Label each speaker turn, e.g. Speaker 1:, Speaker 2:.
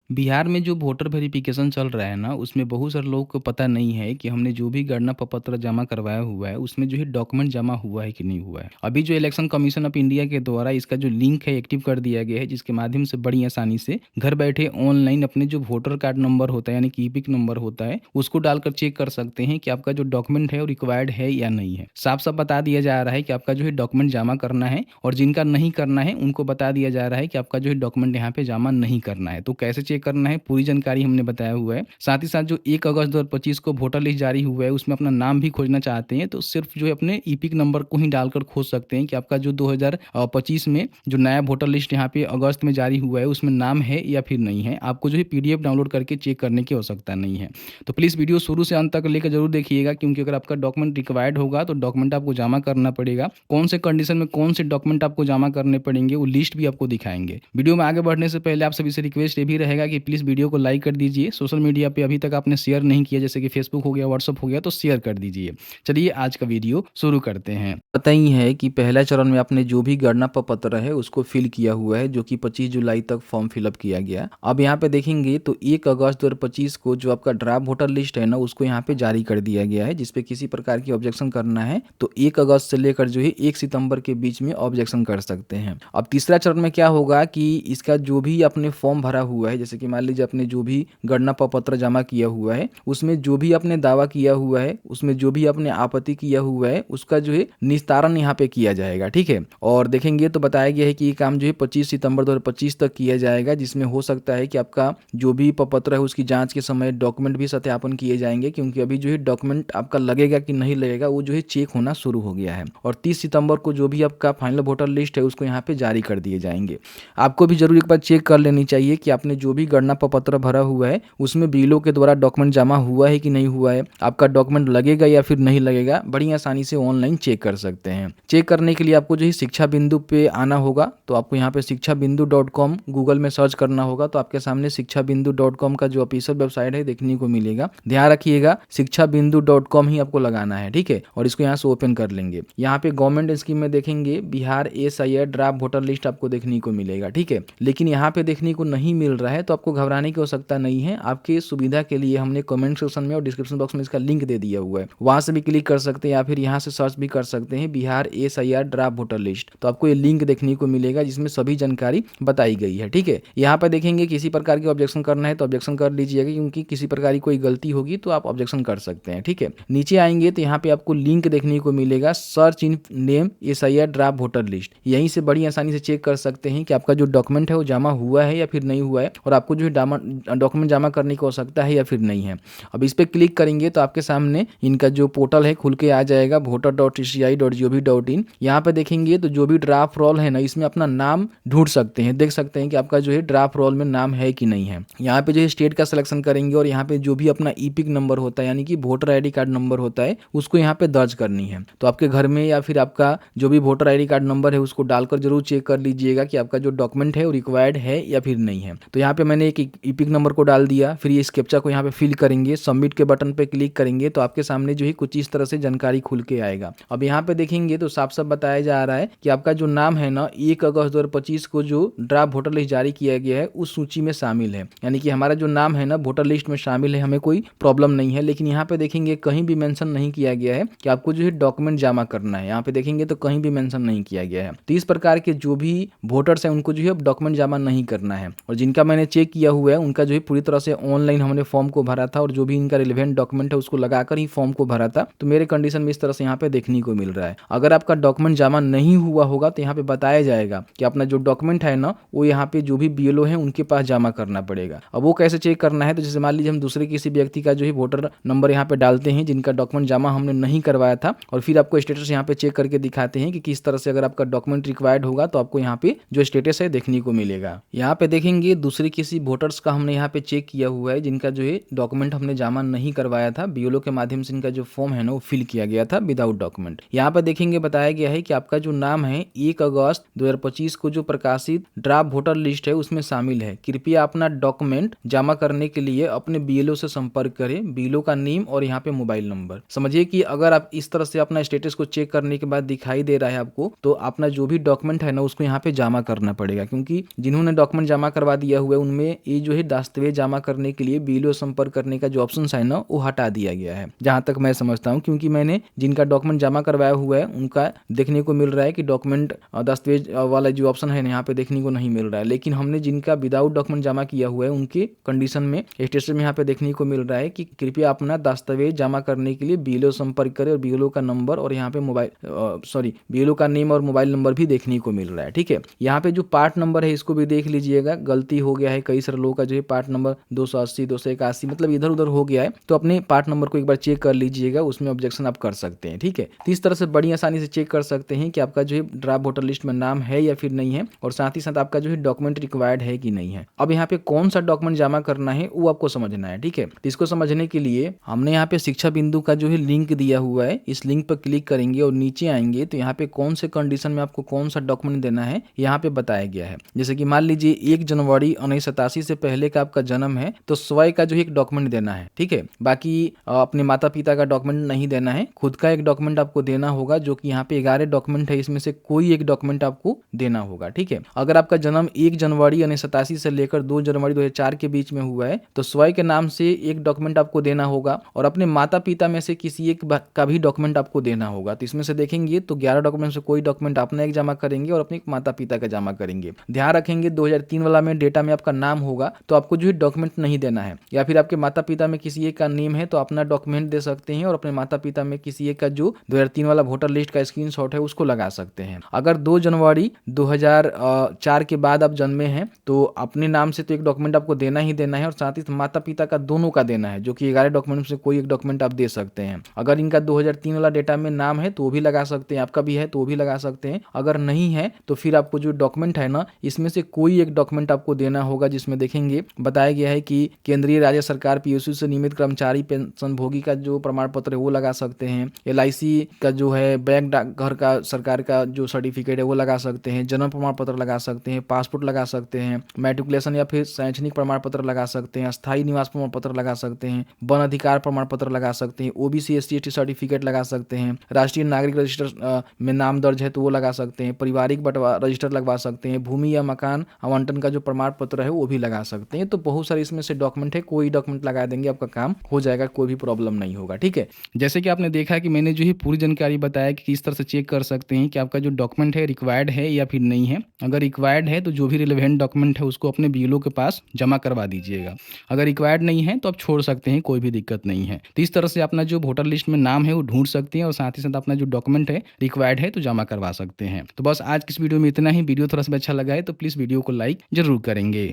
Speaker 1: बिहार में जो voter verification चल रहा है ना, उसमें बहुत सारे लोगों को पता नहीं है कि हमने जो भी गणना प्रपत्र जमा करवाया हुआ है, उसमें जो है डॉक्यूमेंट जमा हुआ है कि नहीं हुआ है। अभी जो इलेक्शन कमीशन ऑफ इंडिया के द्वारा इसका जो लिंक है एक्टिव कर दिया गया है, जिसके माध्यम से बड़ी आसानी से घर बैठे ऑनलाइन अपने जो वोटर कार्ड नंबर होता है यानी कि ईपिक नंबर होता है, उसको डालकर चेक कर सकते हैं कि आपका जो डॉक्यूमेंट है वो रिक्वायर्ड है या नहीं है। साफ-साफ बता दिया जा रहा है कि आपका जो है डॉक्यूमेंट जमा करना है और जिनका नहीं करना है, उनको बता दिया जा रहा है कि आपका जो है डॉक्यूमेंट यहाँ पे जमा नहीं करना है। तो कैसे चेक करना है, पूरी जानकारी हमने बताया हुआ है। साथ ही साथ जो 1 अगस्त 2025 को वोटर लिस्ट जारी हुआ है, उसमें अपना नाम भी खोजना चाहते हैं, तो सिर्फ जो है अपने ईपिक नंबर को ही डालकर खोज सकते हैं कि आपका जो 2025 में जो नया वोटर लिस्ट यहाँ पे अगस्त में जारी हुआ है, उसमें नाम है या फिर नहीं है। आपको जो है पीडीएफ डाउनलोड करके चेक करने की आवश्यकता नहीं है। तो प्लीज़ वीडियो शुरू से अंत तक लेकर ज़रूर देखिएगा, क्योंकि अगर आपका डॉक्यूमेंट रिक्वायर्ड होगा तो डॉक्यूमेंट आपको जमा करना पड़ेगा। कौन से कंडीशन में कौन से डॉक्यूमेंट आपको जमा करने पड़ेंगे, वो लिस्ट भी आपको दिखाएँगे। वीडियो में आगे बढ़ने से पहले आप सभी से रिक्वेस्ट ये भी रहेगा कि प्लीज़ वीडियो को लाइक कर दीजिए। सोशल मीडिया पे अभी तक आपने शेयर नहीं किया, जैसे कि फेसबुक हो गया, व्हाट्सएप हो गया, तो शेयर कर दीजिए। चलिए आज का वीडियो शुरू करते हैं। पता ही है कि पहला चरण में आपने जो भी गणना प्रपत्र है उसको फिल किया हुआ है, जो कि 25 जुलाई तक फॉर्म फिलअप किया गया। अब यहाँ पे देखेंगे तो 1 अगस्त 2025 को जो आपका ड्राफ्ट वोटर लिस्ट है ना, उसको यहाँ पे जारी कर दिया गया है, जिसपे किसी प्रकार की ऑब्जेक्शन करना है तो 1 अगस्त से लेकर जो है 1 सितंबर के बीच में ऑब्जेक्शन कर सकते हैं। अब तीसरा चरण में क्या होगा कि इसका जो भी आपने फॉर्म भरा हुआ है, जैसे कि मान लीजिए आपने जो भी गणना प्रपत्र जमा किया हुआ है, उसमें जो भी आपने दावा किया हुआ है, उसमें जो भी आपने आपत्ति किया हुआ है, उसका जो है निस्तारण यहाँ पे किया जाएगा। ठीक है, और देखेंगे तो बताया गया है कि ये काम जो है 25 सितंबर 2025 तक किया जाएगा, जिसमें हो सकता है कि आपका जो भी प्रपत्र है उसकी जांच के समय डॉक्यूमेंट भी सत्यापन किए जाएंगे, क्योंकि अभी जो है डॉक्यूमेंट आपका लगेगा कि नहीं लगेगा वो जो है चेक होना शुरू हो गया है। और 30 सितंबर को जो भी आपका फाइनल वोटर लिस्ट है उसको यहाँ पे जारी कर दिए जाएंगे। आपको भी जरूर एक बार चेक कर लेनी चाहिए कि आपने जो भी गणना प्रपत्र भरा हुआ है उसमें बीएलओ के द्वारा डॉक्यूमेंट जमा हुआ है कि नहीं हुआ है, आपका डॉक्यूमेंट लगेगा या फिर नहीं लगेगा। बड़ी आसानी से ऑनलाइन चेक कर सकते हैं। चेक करने के लिए आपको जो है शिक्षा बिंदु पे आना होगा, तो आपको यहाँ पे शिक्षाबिंदु.com गूगल में सर्च करना होगा, तो आपके सामने शिक्षाबिंदु.com का जो ऑफिशियल वेबसाइट है देखने को मिलेगा। ध्यान रखिएगा शिक्षाबिंदु.com ही आपको लगाना है। ठीक है, और इसको यहाँ से ओपन कर लेंगे। यहाँ पे गवर्नमेंट स्कीम में देखेंगे Bihar SIR draft voter list आपको देखने को मिलेगा। ठीक है, लेकिन यहाँ पे देखने को नहीं मिल रहा है तो आपको घबराने की आवश्यकता नहीं है। आपके सुविधा के लिए हमने कमेंट सेक्शन में और डिस्क्रिप्शन बॉक्स में इसका लिंक दे दिया हुआ है, वहां से भी क्लिक कर सकते हैं या फिर यहाँ से सर्च भी कर सकते हैं Bihar SIR draft voter list. तो आपको ये लिंक देखने को मिलेगा जिसमें सभी जानकारी बताई गई है। ठीक है, यहाँ पे देखेंगे किसी प्रकार की ऑब्जेक्शन करना है तो ऑब्जेक्शन कर लीजिएगा, क्योंकि किसी प्रकार की कोई गलती होगी तो आप ऑब्जेक्शन कर सकते हैं। ठीक है, नीचे आएंगे तो यहाँ पे आपको लिंक देखने को मिलेगा search in name SIR draft voter list. यहीं से बड़ी आसानी से चेक कर सकते हैं कि आपका जो डॉक्यूमेंट है वो जमा हुआ है या फिर नहीं हुआ है, और आपको जो है डॉक्यूमेंट जमा करने की आवश्यकता है या फिर नहीं है। अब इस पर क्लिक करेंगे तो आपके सामने इनका जो पोर्टल है खुल के आ जाएगा, voter.tci.gov.in। यहाँ पे देखेंगे तो जो भी ड्राफ्ट रोल है ना, इसमें अपना नाम ढूंढ सकते हैं, देख सकते हैं कि आपका जो है ड्राफ्ट रोल में नाम है कि नहीं है। यहाँ पे जो है स्टेट का सिलेक्शन करेंगे और यहाँ पे जो भी अपना ईपिक नंबर होता है यानी कि वोटर आईडी कार्ड नंबर होता है उसको यहाँ पे दर्ज करनी है। तो आपके घर में या फिर आपका जो भी वोटर आईडी कार्ड नंबर है उसको डालकर जरूर चेक कर लीजिएगा कि आपका जो डॉक्यूमेंट है वो रिक्वायर्ड है या फिर नहीं है। तो यहाँ पे मैंने एक ईपिक नंबर को डाल दिया, फिर ये इस कैप्चा को यहाँ पे फिल करेंगे, सबमिट के बटन पे क्लिक करेंगे तो आपके सामने जो है कुछ इस तरह से जानकारी खुल के आएगा। अब यहाँ पे देखेंगे तो साफ साफ बताया जा रहा है कि आपका जो नाम है ना 1 अगस्त 2025 को जो ड्राफ्ट वोटर लिस्ट जारी किया गया है उस सूची में शामिल है, यानी कि हमारा जो नाम है ना वोटर लिस्ट में शामिल है, हमें कोई प्रॉब्लम नहीं है। लेकिन यहाँ पे देखेंगे कहीं भी मेंशन नहीं किया गया है कि आपको जो है डॉक्यूमेंट जमा करना है। यहाँ पे देखेंगे तो कहीं भी मेंशन नहीं किया गया है। तो इस प्रकार के जो भी वोटर्स हैं उनको जो है डॉक्यूमेंट जमा नहीं करना है, और जिनका मैंने चेक किया हुआ है उनका जो है पूरी तरह से ऑनलाइन हमने फॉर्म को भरा था और जो भी इनका रिलेवेंट डॉक्यूमेंट है उसको लगाकर ही फॉर्म को भरा था। तो मेरे कंडीशन में इस तरह से यहाँ पे देखने को मिल रहा है। अगर आपका डॉक्यूमेंट जमा नहीं हुआ होगा तो यहाँ पे बताया जाएगा कि अपना जो डॉक्यूमेंट है ना वो यहाँ पे जो भी बीएलओ है उनके पास जमा करना पड़ेगा। अब वो कैसे चेक करना है, तो जैसे मान लीजिए हम दूसरे किसी व्यक्ति का जो है वोटर नंबर यहाँ पे डालते हैं जिनका डॉक्यूमेंट जमा हमने नहीं करवाया था, और फिर आपको स्टेटस यहाँ पे चेक करके दिखाते हैं कि किस तरह से अगर आपका डॉक्यूमेंट रिक्वायर्ड होगा तो आपको यहाँ पे जो स्टेटस है देखने को मिलेगा। यहाँ पे देखेंगे दूसरे किसी वोटर्स का हमने यहाँ पे चेक किया हुआ है जिनका जो है डॉक्यूमेंट हमने जमा नहीं करवाया था, बीएलओ के माध्यम से इनका जो फॉर्म है ना वो फिल किया गया था विदाउट डॉक्यूमेंट। यहाँ पे देखेंगे बताया गया है कि आपका जो नाम है 1 अगस्त 2025 को जो प्रकाशित ड्राफ्ट वोटर लिस्ट है उसमें शामिल है। कृपया अपना डॉक्यूमेंट जमा करने के लिए अपने बीएलओ से संपर्क करें, बीएलओ का नेम और यहाँ पे मोबाइल नंबर। समझिए कि अगर आप इस तरह से अपना स्टेटस को चेक करने के बाद दिखाई दे रहा है आपको, तो अपना जो भी डॉक्यूमेंट है ना उसको यहाँ पे जमा करना पड़ेगा, क्योंकि जिन्होंने डॉक्यूमेंट जमा करवा दिया हुआ है उनमें में ये जो है दस्तावेज जमा करने के लिए बीएलओ संपर्क करने का जो ऑप्शन है ना वो हटा दिया गया है, जहाँ तक मैं समझता हूँ। क्योंकि मैंने जिनका डॉक्यूमेंट जमा करवाया हुआ है उनका देखने को मिल रहा है कि डॉक्यूमेंट दस्तावेज वाला जो ऑप्शन है यहाँ पे देखने को नहीं मिल रहा है। लेकिन हमने जिनका विदाउट डॉक्यूमेंट जमा किया हुआ है उनके कंडीशन में स्टेटस में यहाँ पे देखने को मिल रहा है कि कृपया अपना दस्तावेज जमा करने के लिए बीएलओ संपर्क करें, और बीएलओ का नंबर और यहाँ पे बीएलओ का नेम और मोबाइल नंबर भी देखने को मिल रहा है। ठीक है, यहाँ पे जो पार्ट नंबर है इसको भी देख लीजिएगा, गलती हो गया है कई सारे लोगों का जो है पार्ट नंबर 280 281 मतलब इधर उधर हो गया है, तो अपने पार्ट नंबर को एक बार चेक कर लीजिएगा, उसमें ऑब्जेक्शन आप कर सकते हैं। ठीक है, तो इस तरह से बड़ी आसानी से चेक कर सकते हैं कि आपका जो है ड्राफ्ट वोटर लिस्ट में नाम है या फिर नहीं है, और साथ ही साथ आपका जो है डॉक्यूमेंट रिक्वायर्ड है कि नहीं है। अब यहाँ पे कौन सा डॉक्यूमेंट जमा करना है वो आपको समझना है। ठीक है, तो इसको समझने के लिए हमने यहाँ पे शिक्षा बिंदु का जो है लिंक दिया हुआ है, इस लिंक पर क्लिक करेंगे और नीचे आएंगे तो यहाँ पे कौन से कंडीशन में आपको कौन सा डॉक्यूमेंट देना है यहाँ पे बताया गया है। जैसे कि मान लीजिए 1 जनवरी 1987 से पहले का आपका जन्म है तो स्वयं का जो है एक डॉक्यूमेंट देना है। ठीक है, बाकी अपने माता पिता का डॉक्यूमेंट नहीं देना है, खुद का एक डॉक्यूमेंट आपको देना होगा, जो कि यहाँ पे 11 डॉक्यूमेंट है, इसमें से कोई एक डॉक्यूमेंट आपको देना होगा। ठीक है, अगर आपका जन्म 1 जनवरी 1987 से लेकर 2 जनवरी 2004 के बीच में हुआ है तो स्वयं के नाम से एक डॉक्यूमेंट आपको देना होगा, और अपने माता पिता में से किसी एक का भी डॉक्यूमेंट आपको देना होगा। तो इसमें से देखेंगे तो 11 डॉक्यूमेंट से कोई डॉक्यूमेंट अपना एक जमा करेंगे और अपने माता पिता का जमा करेंगे। ध्यान रखेंगे 2003 वाला में डेटा में आपका नाम होगा तो आपको जो है डॉक्यूमेंट नहीं देना है, या फिर आपके माता पिता में किसी एक का नेम है तो अपना डॉक्यूमेंट दे सकते हैं, और अपने माता पिता में किसी एक का जो 2003 वाला वोटर लिस्ट का स्क्रीनशॉट है उसको लगा सकते हैं। अगर 2 जनवरी 2004 के बाद आप जन्मे हैं तो अपने नाम से तो एक डॉक्यूमेंट आपको देना ही देना है, और साथ ही माता पिता का दोनों का देना है, जो कि 11 डॉक्यूमेंट से कोई एक डॉक्यूमेंट आप दे सकते हैं। अगर इनका 2003 वाला डेटा में नाम है तो वो भी लगा सकते हैं, आपका भी है तो वो भी लगा सकते हैं। अगर नहीं है तो फिर आपको जो डॉक्यूमेंट है ना इसमें से कोई एक डॉक्यूमेंट आपको देना होगा, जिसमें देखेंगे बताया गया है कि केंद्रीय राज्य सरकार पीएसयू से नियमित कर्मचारी पेंशन भोगी का जो प्रमाण पत्र है वो लगा सकते हैं, एलआईसी का जो है बैंक डाकघर का सरकार का जो सर्टिफिकेट है वो लगा सकते हैं, जन्म प्रमाण पत्र लगा सकते हैं, पासपोर्ट लगा सकते हैं, मैट्रिकुलेशन या फिर शैक्षणिक प्रमाण पत्र लगा सकते हैं, स्थायी निवास प्रमाण पत्र लगा सकते हैं, वन अधिकार प्रमाण पत्र लगा सकते हैं, ओबीसी एसटी एसटी सर्टिफिकेट लगा सकते हैं, राष्ट्रीय नागरिक रजिस्टर में नाम दर्ज है तो वो लगा सकते हैं, पारिवारिक बंटवारा रजिस्टर लगवा सकते हैं, भूमि या मकान आवंटन का जो प्रमाण पत्र है वो भी लगा सकते हैं। तो बहुत सारे इसमें से डॉक्यूमेंट है, कोई डॉक्यूमेंट लगा देंगे आपका काम हो जाएगा, कोई भी प्रॉब्लम नहीं होगा। ठीक है, जैसे कि आपने देखा कि मैंने जो है पूरी जानकारी बताया कि किस तरह से चेक कर सकते हैं कि आपका जो डॉक्यूमेंट है रिक्वायर्ड है या फिर नहीं है। अगर रिक्वायर्ड है तो जो भी रिलेवेंट डॉक्यूमेंट है उसको अपने बीएलओ के पास जमा करवा दीजिएगा, अगर रिक्वायर्ड नहीं है तो आप छोड़ सकते हैं, कोई भी दिक्कत नहीं है। तो इस तरह से अपना जो वोटर लिस्ट में नाम है वो ढूंढ सकते हैं, और साथ ही साथ अपना जो डॉक्यूमेंट है रिक्वायर्ड है तो जमा करवा सकते हैं। तो बस आज की इस वीडियो में इतना ही। वीडियो थोड़ा सा अच्छा लगा है तो प्लीज़ वीडियो को लाइक जरूर करेंगे।